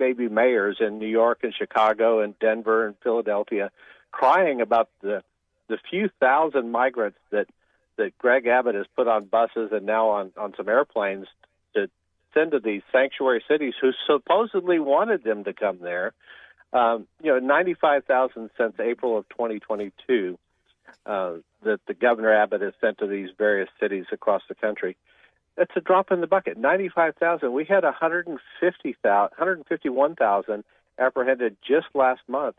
crybaby mayors in New York and Chicago and Denver and Philadelphia crying about the few thousand migrants that Greg Abbott has put on buses and now on some airplanes to send to these sanctuary cities who supposedly wanted them to come there. 95,000 since April of 2022 that the Governor Abbott has sent to these various cities across the country. That's a drop in the bucket. 95,000. We had 151,000 apprehended just last month.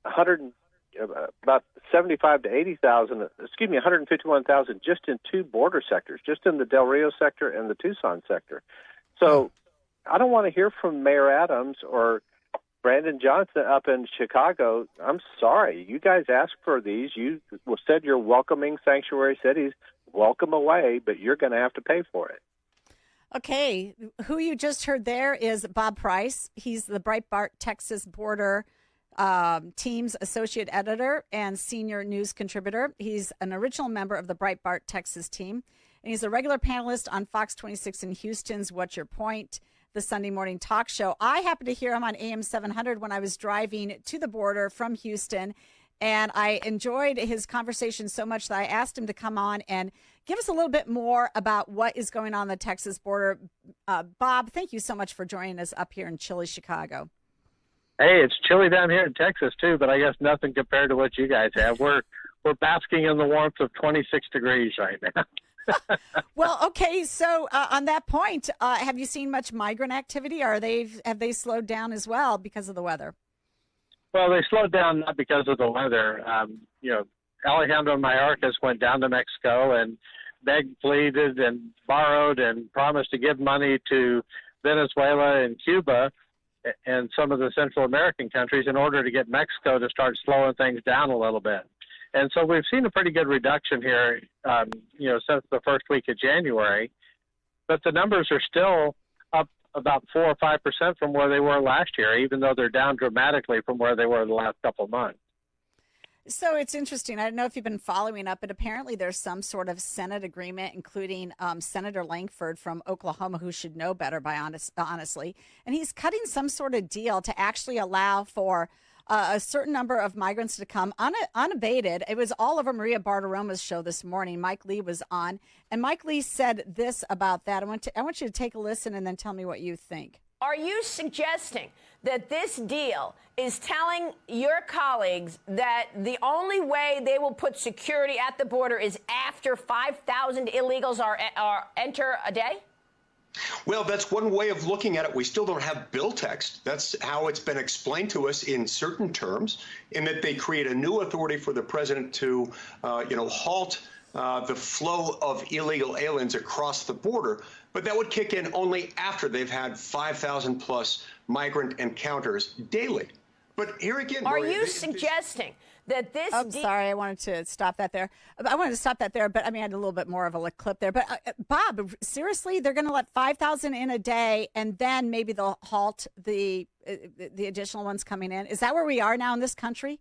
About 75 to 80,000. 151,000 just in two border sectors, just in the Del Rio sector and the Tucson sector. So I don't want to hear from Mayor Adams or Brandon Johnson up in Chicago. I'm sorry. You guys asked for these. You said you're welcoming sanctuary cities. Welcome away, but you're going to have to pay for it. Okay. Who you just heard there is Bob Price. He's the Breitbart Texas border team's associate editor and senior news contributor. He's an original member of the Breitbart Texas team, and he's a regular panelist on Fox 26 in Houston's What's Your Point, the Sunday morning talk show. I happened to hear him on AM 700 when I was driving to the border from Houston, and I enjoyed his conversation so much that I asked him to come on and give us a little bit more about what is going on the Texas border. Bob, thank you so much for joining us up here in chilly Chicago. Hey, it's chilly down here in Texas too, but I guess nothing compared to what you guys have. We're basking in the warmth of 26 degrees right now. Well, okay. So on that point, have you seen much migrant activity? Have they slowed down as well because of the weather? Well, they slowed down not because of the weather. Alejandro Mayorkas went down to Mexico and begged, pleaded, and borrowed and promised to give money to Venezuela and Cuba and some of the Central American countries in order to get Mexico to start slowing things down a little bit. And so we've seen a pretty good reduction here, since the first week of January. But the numbers are still up about 4 or 5% from where they were last year, even though they're down dramatically from where they were the last couple of months. So it's interesting. I don't know if you've been following up, but apparently there's some sort of Senate agreement, including Senator Langford from Oklahoma, who should know better, honestly. And he's cutting some sort of deal to actually allow for a certain number of migrants to come unabated. It was all over Maria Bartiromo's show this morning. Mike Lee was on, and Mike Lee said this about that. I want you to take a listen and then tell me what you think. Are you suggesting that this deal is telling your colleagues that the only way they will put security at the border is after 5,000 illegals are enter a day? Well, that's one way of looking at it. We still don't have bill text. That's how it's been explained to us in certain terms, in that they create a new authority for the president to, halt the flow of illegal aliens across the border. But that would kick in only after they've had 5,000 plus migrant encounters daily. But here again, are you suggesting that this? Oh, sorry, I wanted to stop that there. But I mean, I had a little bit more of a clip there. But Bob, seriously, they're going to let 5,000 in a day, and then maybe they'll halt the additional ones coming in. Is that where we are now in this country?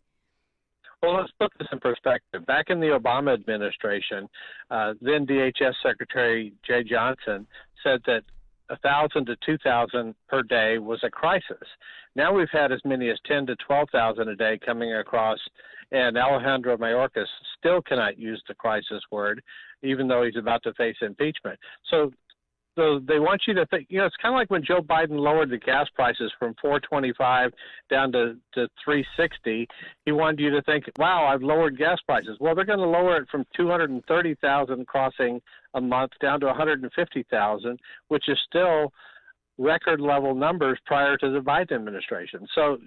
Well, let's put this in perspective. Back in the Obama administration, then DHS Secretary Jay Johnson said that 1,000 to 2,000 per day was a crisis. Now we've had as many as 10 to 12,000 a day coming across, and Alejandro Mayorkas still cannot use the crisis word, even though he's about to face impeachment. So they want you to think, it's kind of like when Joe Biden lowered the gas prices from $4.25 down to $3.60. He wanted you to think, wow, I've lowered gas prices. Well, they're going to lower it from 230,000 crossing a month down to 150,000, which is still record level numbers prior to the Biden administration. So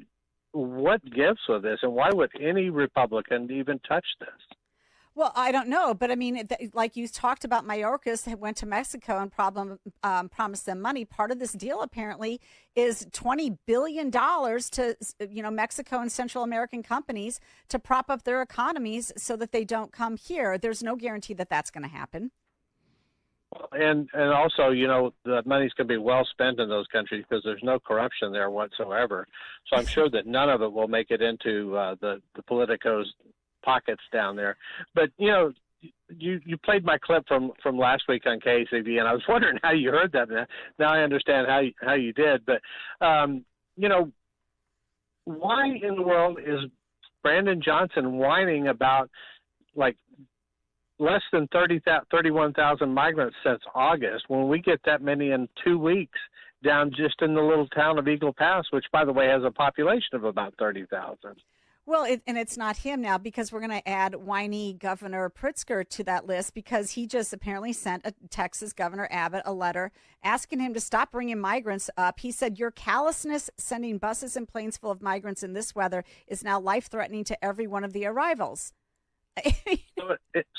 what gives with this, and why would any Republican even touch this? Well, I don't know, but I mean, like you talked about, Mayorkas went to Mexico and promised them money. Part of this deal apparently is $20 billion to, Mexico and Central American companies to prop up their economies so that they don't come here. There's no guarantee that that's going to happen. And also, the money's going to be well spent in those countries because there's no corruption there whatsoever. So I'm sure that none of it will make it into the politicos' pockets down there. But you played my clip from last week on KCB, and I was wondering how you heard that. Now I understand how you did. But why in the world is Brandon Johnson whining about like less than 31,000 migrants since August when we get that many in 2 weeks down just in the little town of Eagle Pass, which, by the way, has a population of about 30,000? Well, and it's not him now, because we're going to add whiny Governor Pritzker to that list, because he just apparently sent Texas Governor Abbott a letter asking him to stop bringing migrants up. He said, your callousness sending buses and planes full of migrants in this weather is now life-threatening to every one of the arrivals.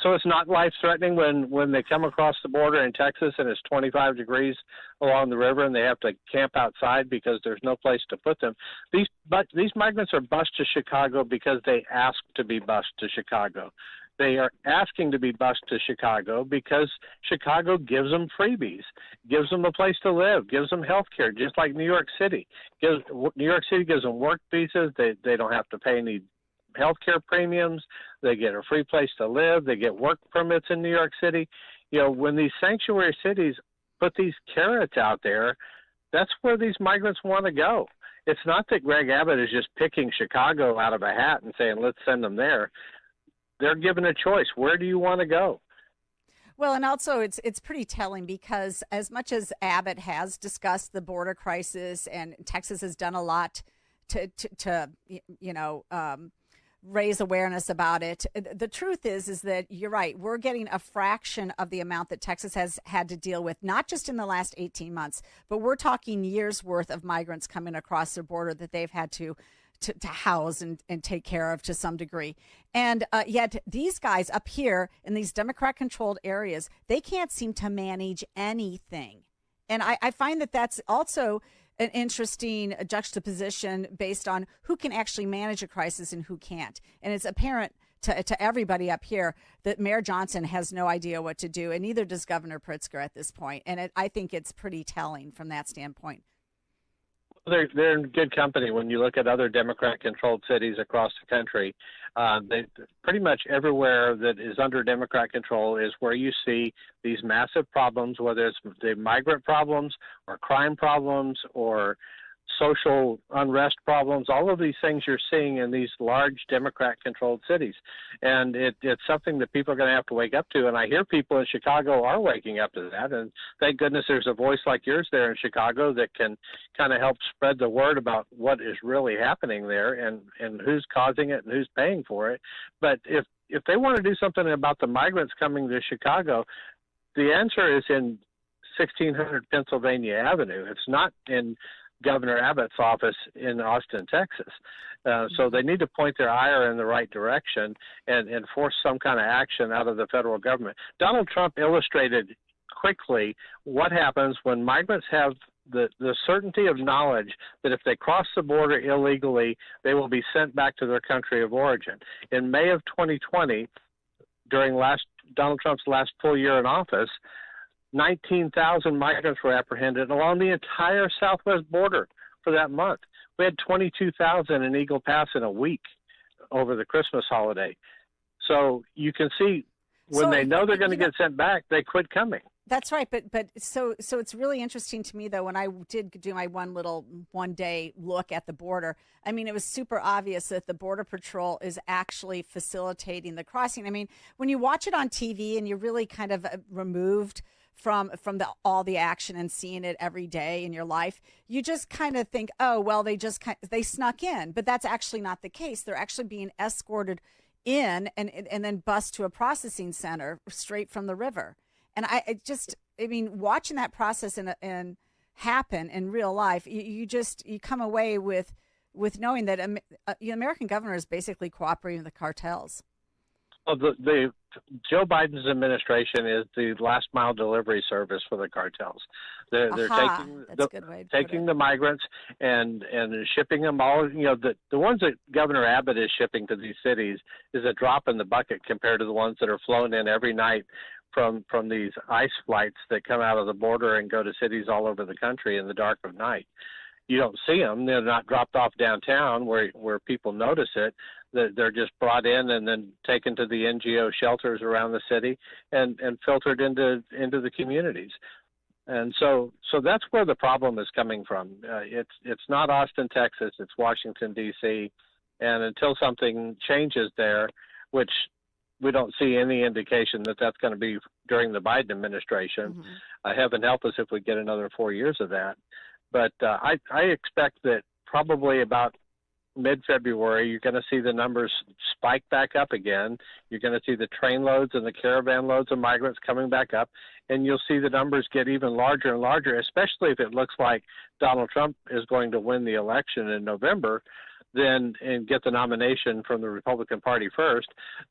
So it's not life-threatening when they come across the border in Texas and it's 25 degrees along the river and they have to camp outside because there's no place to put them. These migrants are bused to Chicago because they asked to be bused to Chicago. They are asking to be bused to Chicago because Chicago gives them freebies, gives them a place to live, gives them health care, just like New York City. New York City gives them work visas. They don't have to pay any healthcare premiums. They get a free place to live. They get work permits in New York City. When these sanctuary cities put these carrots out there, that's where these migrants want to go. It's not that Greg Abbott is just picking Chicago out of a hat and saying, let's send them there. They're given a choice. Where do you want to go? Well, and also it's pretty telling, because as much as Abbott has discussed the border crisis and Texas has done a lot to raise awareness about it, the truth is that you're right. We're getting a fraction of the amount that Texas has had to deal with, not just in the last 18 months, but we're talking years worth of migrants coming across their border that they've had to house and take care of to some degree. And yet these guys up here in these Democrat-controlled areas, they can't seem to manage anything. And I find that that's also an interesting juxtaposition based on who can actually manage a crisis and who can't. And it's apparent to everybody up here that Mayor Johnson has no idea what to do, and neither does Governor Pritzker at this point. And I think it's pretty telling from that standpoint. They're in good company when you look at other Democrat-controlled cities across the country. They pretty much everywhere that is under Democrat control is where you see these massive problems, whether it's the migrant problems or crime problems or social unrest problems. All of these things you're seeing in these large Democrat-controlled cities. And it's something that people are going to have to wake up to. And I hear people in Chicago are waking up to that. And thank goodness there's a voice like yours there in Chicago that can kind of help spread the word about what is really happening there and who's causing it and who's paying for it. But if they want to do something about the migrants coming to Chicago, the answer is in 1600 Pennsylvania Avenue. It's not in Governor Abbott's office in Austin, Texas. So they need to point their ire in the right direction and force some kind of action out of the federal government. Donald Trump illustrated quickly what happens when migrants have the certainty of knowledge that if they cross the border illegally, they will be sent back to their country of origin. In May of 2020, during Donald Trump's last full year in office, 19,000 migrants were apprehended along the entire southwest border for that month. We had 22,000 in Eagle Pass in a week over the Christmas holiday. So you can see when they know they're going to get sent back, they quit coming. That's right. But so it's really interesting to me, though, when I did do my one day look at the border, I mean, it was super obvious that the Border Patrol is actually facilitating the crossing. I mean, when you watch it on TV and you're really kind of removed from all the action and seeing it every day in your life, you just kind of think, oh, well, they snuck in. But that's actually not the case. They're actually being escorted in and then bused to a processing center straight from the river. And I mean, watching that process and happen in real life, you come away with knowing that the American governor is basically cooperating with the cartels. Well, the Joe Biden's administration is the last mile delivery service for the cartels. They're taking the migrants and shipping them all. The ones that Governor Abbott is shipping to these cities is a drop in the bucket compared to the ones that are flown in every night from these ICE flights that come out of the border and go to cities all over the country in the dark of night. You don't see them. They're not dropped off downtown where people notice it. They're just brought in and then taken to the NGO shelters around the city and filtered into the communities. And so that's where the problem is coming from. It's not Austin, Texas. It's Washington, D.C. And until something changes there, which we don't see any indication that that's going to be during the Biden administration. Heaven help us if we get another 4 years of that. But I expect that probably about mid-February, you're going to see the numbers spike back up again. You're going to see the train loads and the caravan loads of migrants coming back up, and you'll see the numbers get even larger and larger, especially if it looks like Donald Trump is going to win the election in November, then and get the nomination from the Republican Party first,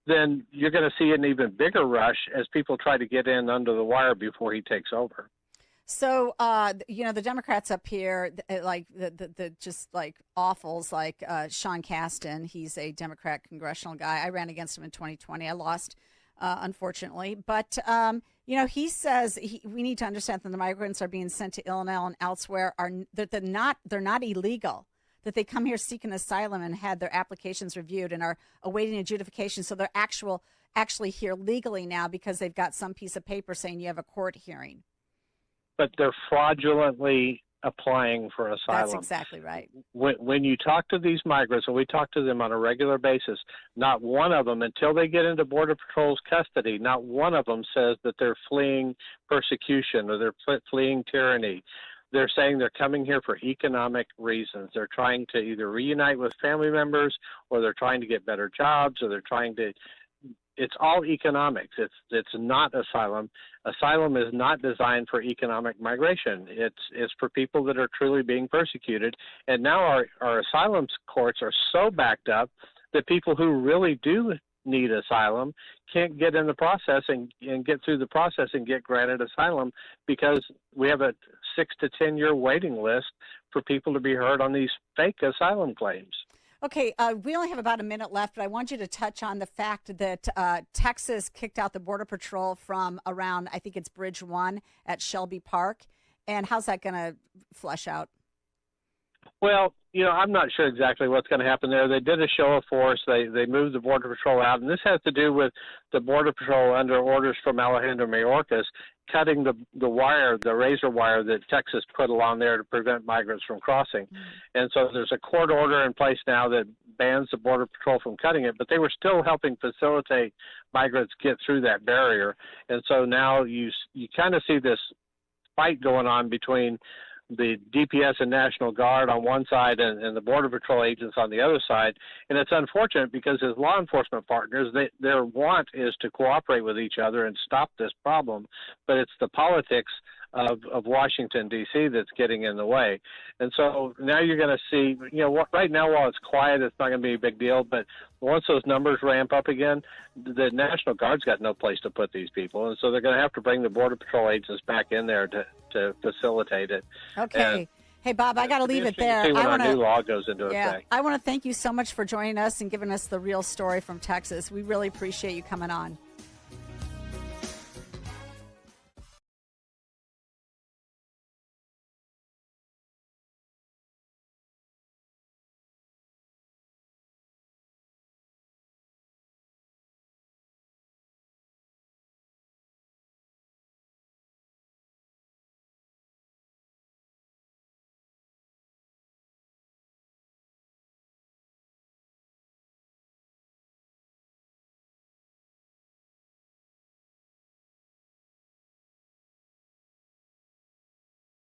then you're going to see an even bigger rush as people try to get in under the wire before he takes over. So, the Democrats up here, like the just like awfuls, like Sean Casten, he's a Democrat congressional guy. I ran against him in 2020. I lost, unfortunately. But, he says we need to understand that the migrants are being sent to Illinois and elsewhere that they're not illegal, that they come here seeking asylum and had their applications reviewed and are awaiting adjudication. So they're actually here legally now because they've got some piece of paper saying you have a court hearing. But they're fraudulently applying for asylum. That's exactly right. When you talk to these migrants, and we talk to them on a regular basis, not one of them, until they get into Border Patrol's custody, not one of them says that they're fleeing persecution or they're fleeing tyranny. They're saying they're coming here for economic reasons. They're trying to either reunite with family members, or they're trying to get better jobs, or they're trying to. It's all economics. It's not asylum. Asylum is not designed for economic migration. It's for people that are truly being persecuted. And now our asylum courts are so backed up that people who really do need asylum can't get in the process and get through the process and get granted asylum because we have a 6 to 10 year waiting list for people to be heard on these fake asylum claims. Okay, we only have about a minute left, but I want you to touch on the fact that Texas kicked out the Border Patrol from around, I think it's Bridge 1 at Shelby Park. And how's that going to flesh out? Well, I'm not sure exactly what's going to happen there. They did a show of force. They moved the Border Patrol out, and this has to do with the Border Patrol under orders from Alejandro Mayorkas cutting the wire, the razor wire that Texas put along there to prevent migrants from crossing. And so there's a court order in place now that bans the Border Patrol from cutting it, but they were still helping facilitate migrants get through that barrier. And so now you kind of see this fight going on between the DPS and National Guard on one side and the Border Patrol agents on the other side. And it's unfortunate because as law enforcement partners, their want is to cooperate with each other and stop this problem. But it's the politics of Washington, D.C. that's getting in the way. And so now you're going to see, right now while it's quiet, it's not going to be a big deal. But once those numbers ramp up again, the National Guard's got no place to put these people. And so they're going to have to bring the Border Patrol agents back in there to facilitate it. Okay. And hey, Bob, I got to leave it there. See when our new law goes into effect. I want to thank you so much for joining us and giving us the real story from Texas. We really appreciate you coming on.